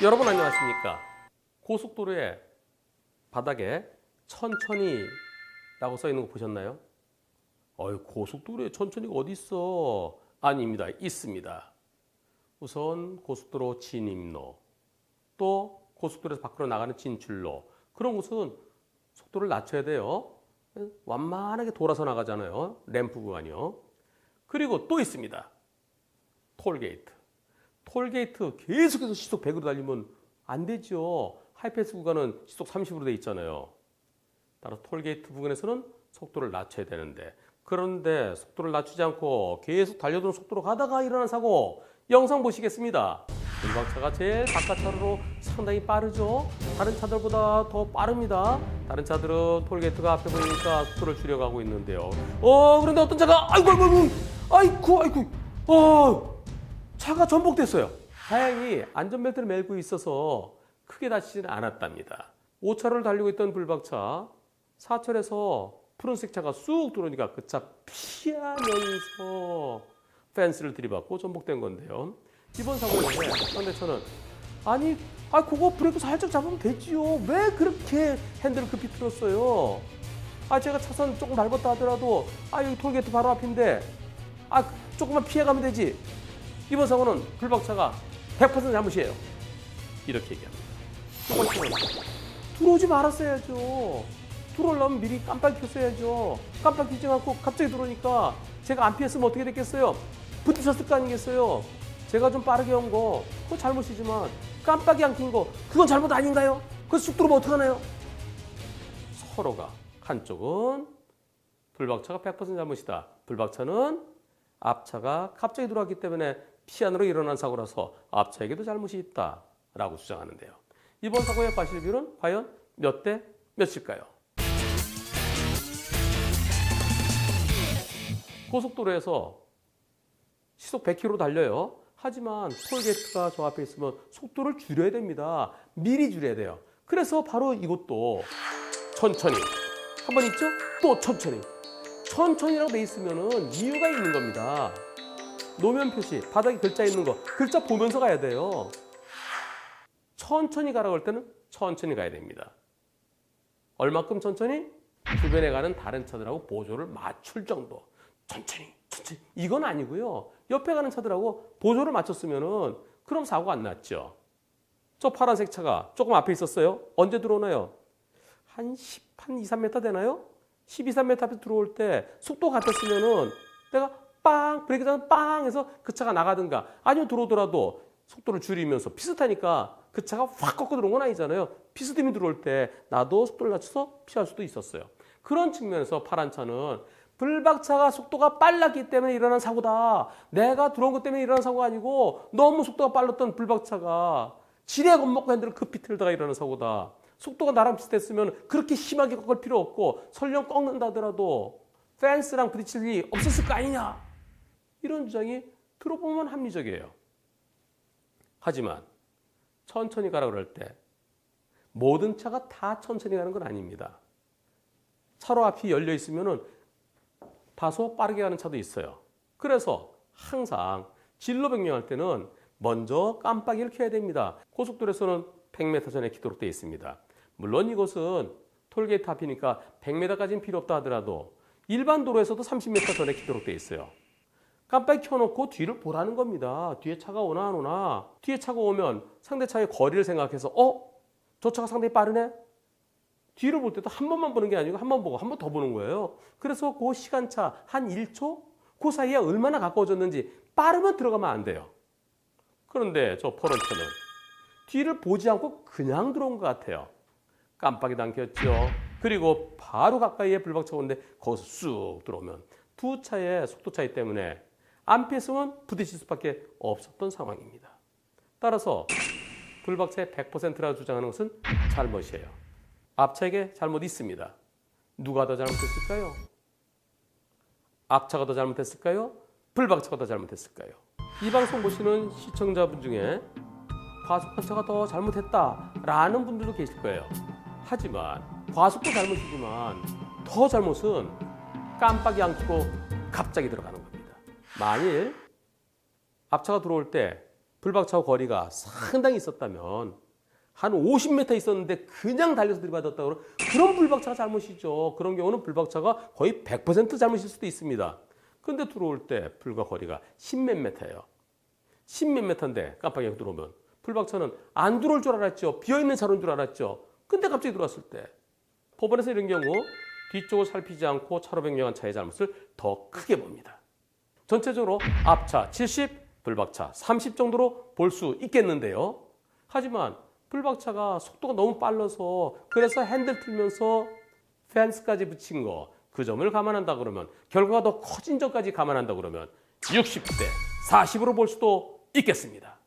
여러분 안녕하십니까? 고속도로의 바닥에 천천히 라고 써 있는 거 보셨나요? 고속도로에 천천히가 어디 있어? 아닙니다. 있습니다. 우선 고속도로 진입로, 또 고속도로에서 밖으로 나가는 진출로, 그런 곳은 속도를 낮춰야 돼요. 완만하게 돌아서 나가잖아요. 램프 구간이요. 그리고 또 있습니다. 톨게이트. 톨게이트 계속해서 시속 100으로 달리면 안 되죠. 하이패스 구간은 시속 30으로 돼 있잖아요. 따라서 톨게이트 부근에서는 속도를 낮춰야 되는데, 그런데 속도를 낮추지 않고 계속 달려드는 속도로 가다가 일어난 사고, 영상 보시겠습니다. 불박차가 제일 바깥 차로로 상당히 빠르죠. 다른 차들보다 더 빠릅니다. 다른 차들은 톨게이트가 앞에 보이니까 속도를 줄여가고 있는데요. 그런데 어떤 차가 차가 전복됐어요. 다행히 안전벨트를 매고 있어서 크게 다치지는 않았답니다. 5차로를 달리고 있던 불박차 4철에서 푸른색 차가 쑥 들어오니까 그 차 피하면서 펜스를 들이받고 전복된 건데요. 이번 사고인데 상대차는 그거 브레이크 살짝 잡으면 되지요. 왜 그렇게 핸들을 급히 틀었어요? 제가 차선 조금 밟았다 하더라도 여기 톨게이트 바로 앞인데 조금만 피해가면 되지. 이번 사고는 불박차가 100% 잘못이에요. 이렇게 얘기합니다. 두 번째는 들어오지 말았어야죠. 들어오려면 미리 깜빡이 켰어야죠. 깜빡이 켜지 않고 갑자기 들어오니까 제가 안 피했으면 어떻게 됐겠어요? 부딪혔을 거 아니겠어요? 제가 좀 빠르게 온 거 그거 잘못이지만 깜빡이 안 킨 거 그건 잘못 아닌가요? 그래서 쑥 들어오면 어떡하나요? 서로가 한쪽은 불박차가 100% 잘못이다. 불박차는 앞차가 갑자기 들어왔기 때문에 피안으로 일어난 사고라서 앞차에게도 잘못이 있다라고 주장하는데요. 이번 사고의 과실 비율은 과연 몇 대 몇일까요? 고속도로에서 시속 100km 달려요. 하지만 톨게이트가 저 앞에 있으면 속도를 줄여야 됩니다. 미리 줄여야 돼요. 그래서 바로 이것도 천천히 한 번 있죠? 또 천천히. 천천히라고 돼 있으면은 이유가 있는 겁니다. 노면 표시, 바닥에 글자 있는 거, 글자 보면서 가야 돼요. 천천히 가라고 할 때는 천천히 가야 됩니다. 얼마큼 천천히? 주변에 가는 다른 차들하고 보조를 맞출 정도. 천천히. 이건 아니고요. 옆에 가는 차들하고 보조를 맞췄으면은 그럼 사고가 안 났죠. 저 파란색 차가 조금 앞에 있었어요. 언제 들어오나요? 한 2, 3m 되나요? 12, 3m 앞에 들어올 때 속도 같았으면은 내가 빵 브레이크 잡으면 빵 해서 그 차가 나가든가 아니면 들어오더라도 속도를 줄이면서 비슷하니까 그 차가 확 꺾어 들어온 건 아니잖아요. 비스듬히 들어올 때 나도 속도를 낮춰서 피할 수도 있었어요. 그런 측면에서 파란 차는 불박차가 속도가 빨랐기 때문에 일어난 사고다. 내가 들어온 것 때문에 일어난 사고가 아니고 너무 속도가 빨랐던 불박차가 지레 겁먹고 핸들을 급히 틀다가 일어난 사고다. 속도가 나랑 비슷했으면 그렇게 심하게 꺾을 필요 없고 설령 꺾는다 하더라도 펜스랑 부딪힐 일이 없었을 거 아니냐. 이런 주장이 들어보면 합리적이에요. 하지만 천천히 가라 그럴 때 모든 차가 다 천천히 가는 건 아닙니다. 차로 앞이 열려 있으면은 다소 빠르게 가는 차도 있어요. 그래서 항상 진로 변경할 때는 먼저 깜빡이를 켜야 됩니다. 고속도로에서는 100m 전에 켜도록 되어 있습니다. 물론 이것은 톨게이트 앞이니까 100m까지는 필요 없다 하더라도 일반 도로에서도 30m 전에 켜도록 되어 있어요. 깜빡이 켜놓고 뒤를 보라는 겁니다. 뒤에 차가 오나 안 오나. 뒤에 차가 오면 상대차의 거리를 생각해서 저 차가 상당히 빠르네? 뒤를 볼 때도 한 번만 보는 게 아니고 한 번 보고 한 번 더 보는 거예요. 그래서 그 시간차 한 1초? 그 사이에 얼마나 가까워졌는지 빠르면 들어가면 안 돼요. 그런데 저 포런차는 뒤를 보지 않고 그냥 들어온 것 같아요. 깜빡이도 안 켰죠. 그리고 바로 가까이에 불박차가 오는데 거기서 쑥 들어오면 두 차의 속도 차이 때문에 안 피했으면 부딪힐 수밖에 없었던 상황입니다. 따라서 불박차의 100%라고 주장하는 것은 잘못이에요. 앞차에게 잘못 있습니다. 누가 더 잘못했을까요? 앞차가 더 잘못했을까요? 불박차가 더 잘못했을까요? 이 방송 보시는 시청자분 중에 과속한 차가 더 잘못했다라는 분들도 계실 거예요. 하지만 과속도 잘못이지만 더 잘못은 깜빡이 안 켜고 갑자기 들어가는 겁니다. 만일 앞차가 들어올 때 불박차와 거리가 상당히 있었다면 한 50m 있었는데 그냥 달려서 들이받았다 그러면 그런 불박차가 잘못이죠. 그런 경우는 불박차가 거의 100% 잘못일 수도 있습니다. 근데 들어올 때 불과 거리가 10몇 m예요. 10몇 m인데 깜빡이 들어오면 불박차는 안 들어올 줄 알았죠. 비어있는 차로인 줄 알았죠. 근데 갑자기 들어왔을 때 법원에서 이런 경우 뒤쪽을 살피지 않고 차로 변경한 차의 잘못을 더 크게 봅니다. 전체적으로 앞차 70, 불박차 30 정도로 볼 수 있겠는데요. 하지만 불박차가 속도가 너무 빨라서 그래서 핸들 틀면서 펜스까지 붙인 거, 그 점을 감안한다 그러면 결과가 더 커진 점까지 감안한다 그러면 60대 40으로 볼 수도 있겠습니다.